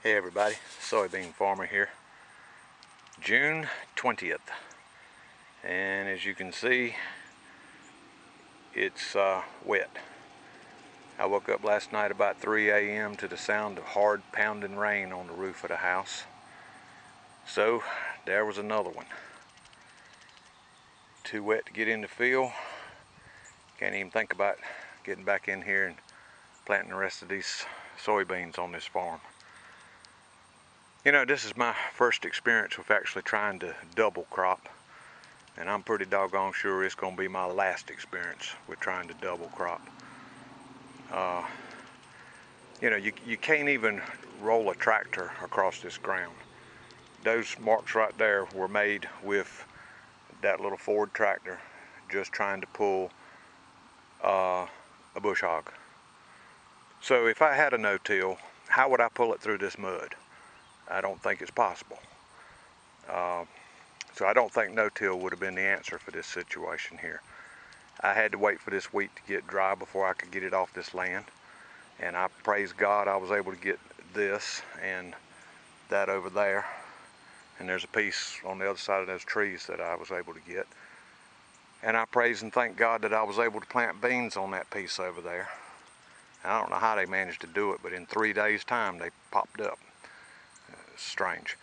Hey everybody, Soybean Farmer here. June 20th, and as you can see, it's wet. I woke up last night about 3 a.m. to the sound of hard pounding rain on the roof of the house. So there was another one. Too wet to get in the field. Can't even think about getting back in here and planting the rest of these soybeans on this farm. You know, this is my first experience with actually trying to double crop, and I'm pretty doggone sure it's going to be my last experience with trying to double crop. You know, you can't even roll a tractor across this ground. Those marks right there were made with that little Ford tractor just trying to pull a bush hog. So if I had a no-till, how would I pull it through this mud? I don't think it's possible. So I don't think no-till would have been the answer for this situation here. I had to wait for this wheat to get dry before I could get it off this land. And I praise God I was able to get this and that over there. And there's a piece on the other side of those trees that I was able to get. And I praise and thank God that I was able to plant beans on that piece over there. I don't know how they managed to do it, but in 3 days' time they popped up. It's strange.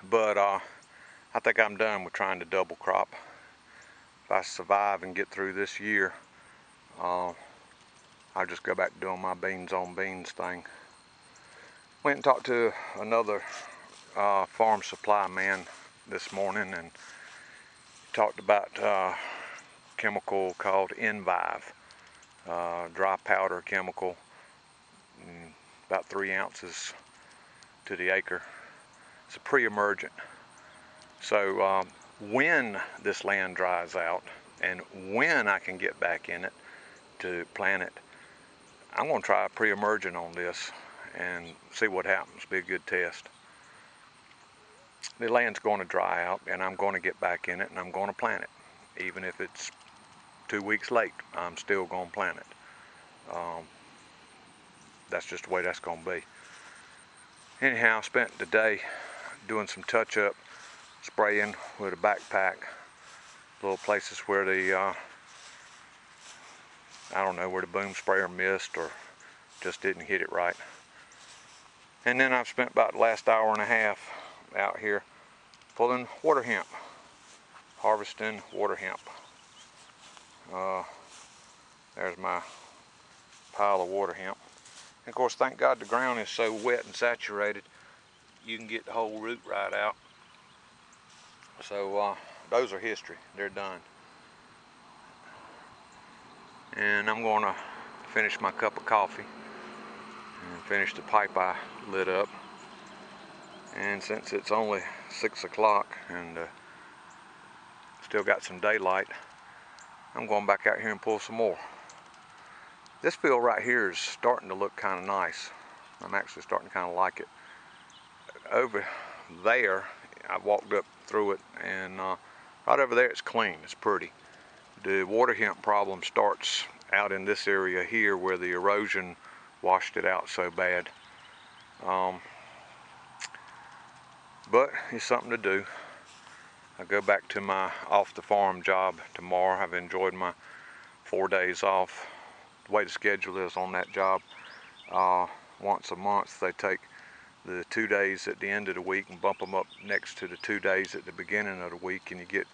But I think I'm done with trying to double crop. If I survive and get through this year, I'll just go back to doing my beans on beans thing. Went and talked to another farm supply man this morning and talked about a chemical called Envive, dry powder chemical, about 3 ounces to the acre. It's a pre-emergent. So when this land dries out and when I can get back in it to plant it, I'm going to try a pre-emergent on this and see what happens. Be a good test. The land's going to dry out and I'm going to get back in it and I'm going to plant it. Even if it's 2 weeks late, I'm still going to plant it. That's just the way that's going to be. Anyhow, I spent the day doing some touch-up spraying with a backpack. Little places where the I don't know, where the boom sprayer missed or just didn't hit it right. And then I've spent about the last hour and a half out here pulling water hemp, harvesting water hemp. There's my pile of water hemp. And of course, thank God the ground is so wet and saturated, you can get the whole root right out. So those are history, they're done. And I'm going to finish my cup of coffee and finish the pipe I lit up. And since it's only 6 o'clock and still got some daylight, I'm going back out here and pull some more. This field right here is starting to look kind of nice. I'm actually starting to kind of like it. Over there, I walked up through it, and right over there it's clean, it's pretty. The water hemp problem starts out in this area here where the erosion washed it out so bad. But it's something to do. I go back to my off the farm job tomorrow. I've enjoyed my 4 days off. The way the schedule is on that job, once a month they take the 2 days at the end of the week and bump them up next to the 2 days at the beginning of the week, and you get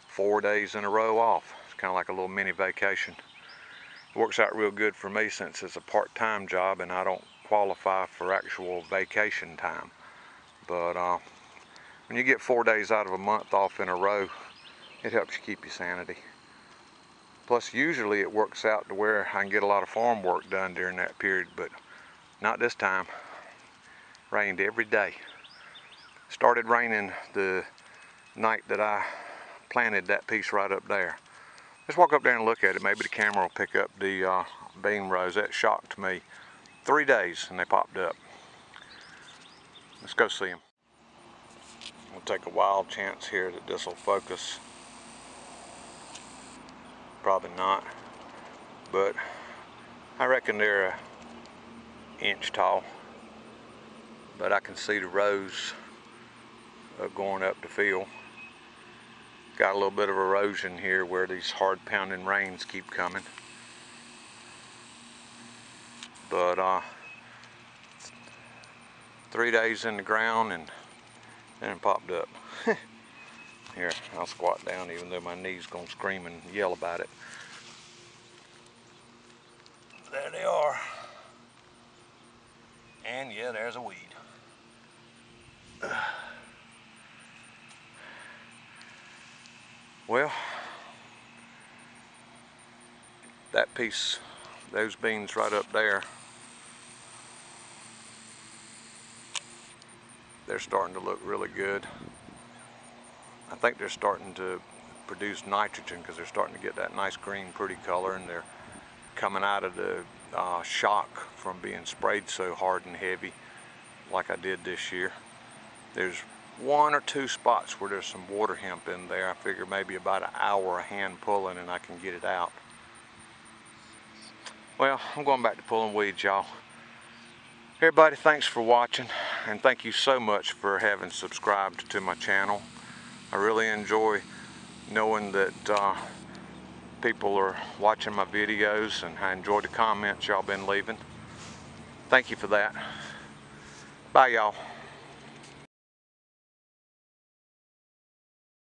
4 days in a row off. It's kind of like a little mini vacation. It works out real good for me since it's a part-time job and I don't qualify for actual vacation time. But when you get 4 days out of a month off in a row, it helps you keep your sanity. Plus, usually it works out to where I can get a lot of farm work done during that period, but not this time. Rained every day. Started raining the night that I planted that piece right up there. Let's walk up there and look at it. Maybe the camera will pick up the bean rows. That shocked me. 3 days and they popped up. Let's go see them. We'll take a wild chance here that this will focus. Probably not, but I reckon they're an inch tall. but I can see the rows going up the field. Got a little bit of erosion here where these hard pounding rains keep coming. But 3 days in the ground and then it popped up. Here, I'll squat down even though my knee's gonna scream and yell about it. There they are. And yeah, there's a weed. Well, that piece, those beans right up there, they're starting to look really good. I think they're starting to produce nitrogen because they're starting to get that nice green pretty color, and they're coming out of the shock from being sprayed so hard and heavy like I did this year. There's 1 or 2 spots where there's some water hemp in there. I figure maybe about an hour of hand pulling and I can get it out. Well, I'm going back to pulling weeds, y'all. Everybody, thanks for watching, and thank you so much for having subscribed to my channel. I really enjoy knowing that people are watching my videos, and I enjoy the comments y'all been leaving. Thank you for that. Bye, y'all.